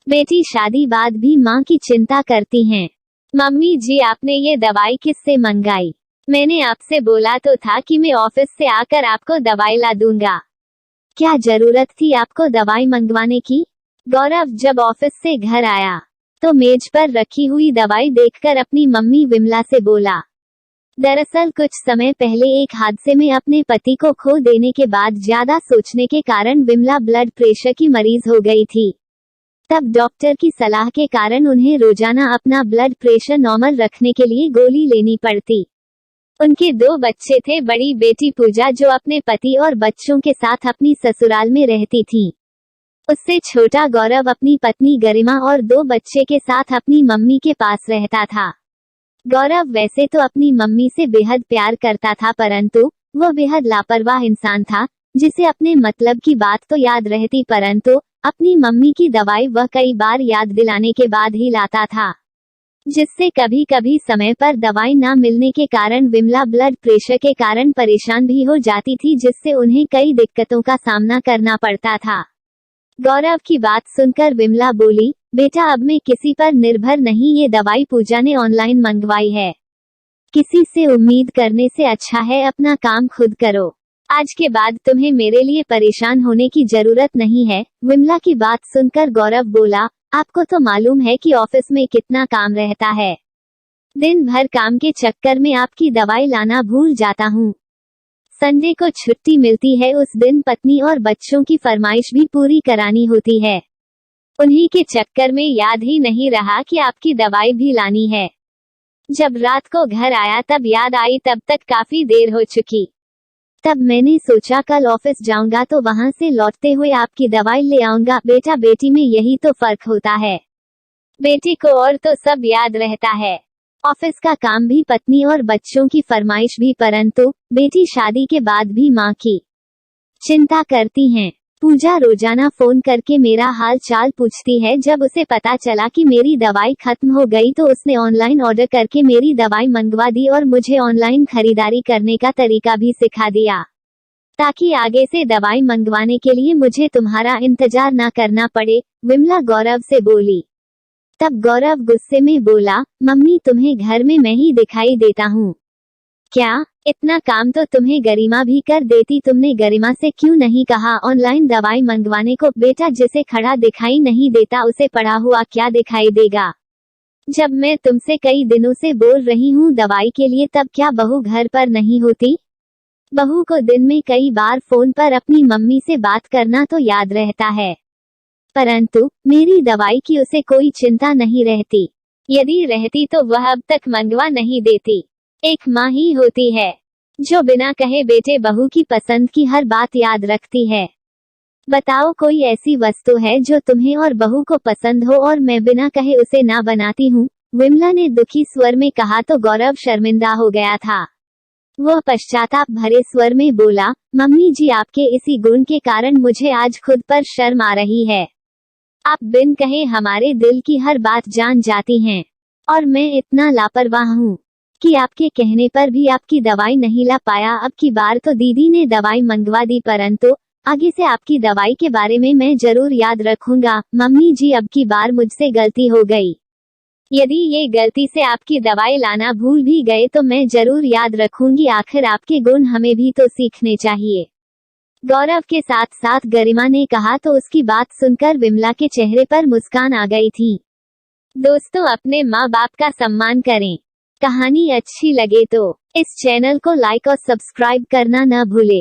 बेटी शादी बाद भी माँ की चिंता करती हैं। मम्मी जी आपने ये दवाई किससे मंगाई? मैंने आपसे बोला तो था कि मैं ऑफिस से आकर आपको दवाई ला दूंगा। क्या जरूरत थी आपको दवाई मंगवाने की? गौरव जब ऑफिस से घर आया तो मेज पर रखी हुई दवाई देखकर अपनी मम्मी विमला से बोला। दरअसल कुछ समय पहले एक हादसे में अपने पति को खो देने के बाद ज्यादा सोचने के कारण विमला ब्लड प्रेशर की मरीज हो गई थी। तब डॉक्टर की सलाह के कारण उन्हें रोजाना अपना ब्लड प्रेशर नॉर्मल रखने के लिए गोली लेनी पड़ती। उनके 2 बच्चे थे, बड़ी बेटी पूजा जो अपने पति और बच्चों के साथ अपनी ससुराल में रहती थी। उससे छोटा गौरव अपनी पत्नी गरिमा और 2 बच्चे के साथ अपनी मम्मी के पास रहता था। गौरव वैसे तो अपनी मम्मी से बेहद प्यार करता था, परंतु वह बेहद लापरवाह इंसान था, जिसे अपने मतलब की बात तो याद रहती परंतु अपनी मम्मी की दवाई वह कई बार याद दिलाने के बाद ही लाता था, जिससे कभी कभी समय पर दवाई न मिलने के कारण विमला ब्लड प्रेशर के कारण परेशान भी हो जाती थी, जिससे उन्हें कई दिक्कतों का सामना करना पड़ता था। गौरव की बात सुनकर विमला बोली, बेटा अब मैं किसी पर निर्भर नहीं, ये दवाई पूजा ने ऑनलाइन मंगवाई है। किसी से उम्मीद करने से अच्छा है अपना काम खुद करो। आज के बाद तुम्हें मेरे लिए परेशान होने की जरूरत नहीं है। विमला की बात सुनकर गौरव बोला, आपको तो मालूम है कि ऑफिस में कितना काम रहता है। दिन भर काम के चक्कर में आपकी दवाई लाना भूल जाता हूँ। संडे को छुट्टी मिलती है, उस दिन पत्नी और बच्चों की फरमाइश भी पूरी करानी होती है। उन्हीं के चक्कर में याद ही नहीं रहा कि आपकी दवाई भी लानी है। जब रात को घर आया तब याद आई, तब तक काफी देर हो चुकी। तब मैंने सोचा कल ऑफिस जाऊंगा तो वहां से लौटते हुए आपकी दवाई ले आऊंगा। बेटा बेटी में यही तो फर्क होता है, बेटी को और तो सब याद रहता है, ऑफिस का काम भी, पत्नी और बच्चों की फरमाइश भी, परंतु बेटी शादी के बाद भी माँ की चिंता करती हैं। पूजा रोजाना फोन करके मेरा हाल चाल पूछती है। जब उसे पता चला कि मेरी दवाई खत्म हो गई तो उसने ऑनलाइन ऑर्डर करके मेरी दवाई मंगवा दी और मुझे ऑनलाइन खरीदारी करने का तरीका भी सिखा दिया, ताकि आगे से दवाई मंगवाने के लिए मुझे तुम्हारा इंतजार ना करना पड़े। विमला गौरव से बोली। तब गौरव गुस्से में बोला, मम्मी तुम्हें घर में मैं ही दिखाई देता हूँ क्या? इतना काम तो तुम्हें गरिमा भी कर देती, तुमने गरिमा से क्यों नहीं कहा ऑनलाइन दवाई मंगवाने को? बेटा जिसे खड़ा दिखाई नहीं देता उसे पड़ा हुआ क्या दिखाई देगा? जब मैं तुमसे कई दिनों से बोल रही हूँ दवाई के लिए, तब क्या बहू घर पर नहीं होती? बहू को दिन में कई बार फोन पर अपनी मम्मी से बात करना तो याद रहता है, परंतु मेरी दवाई की उसे कोई चिंता नहीं रहती। यदि रहती तो वह अब तक मंगवा नहीं देती। एक माँ ही होती है जो बिना कहे बेटे बहू की पसंद की हर बात याद रखती है। बताओ कोई ऐसी वस्तु है जो तुम्हें और बहू को पसंद हो और मैं बिना कहे उसे ना बनाती हूँ? विमला ने दुखी स्वर में कहा तो गौरव शर्मिंदा हो गया था। वह पश्चाताप भरे स्वर में बोला, मम्मी जी आपके इसी गुण के कारण मुझे आज खुद पर शर्म आ रही है। आप बिन कहे हमारे दिल की हर बात जान जाती हैं, और मैं इतना लापरवाह हूँ कि आपके कहने पर भी आपकी दवाई नहीं ला पाया। अब की बार तो दीदी ने दवाई मंगवा दी, परंतु आगे से आपकी दवाई के बारे में मैं जरूर याद रखूंगा। मम्मी जी अब की बार मुझसे गलती हो गई, यदि ये गलती से आपकी दवाई लाना भूल भी गए तो मैं जरूर याद रखूंगी। आखिर आपके गुण हमें भी तो सीखने चाहिए, गौरव के साथ साथ गरिमा ने कहा तो उसकी बात सुनकर विमला के चेहरे पर मुस्कान आ गई थी। दोस्तों अपने माँ बाप का सम्मान करें। कहानी अच्छी लगे तो इस चैनल को लाइक और सब्सक्राइब करना न भूले।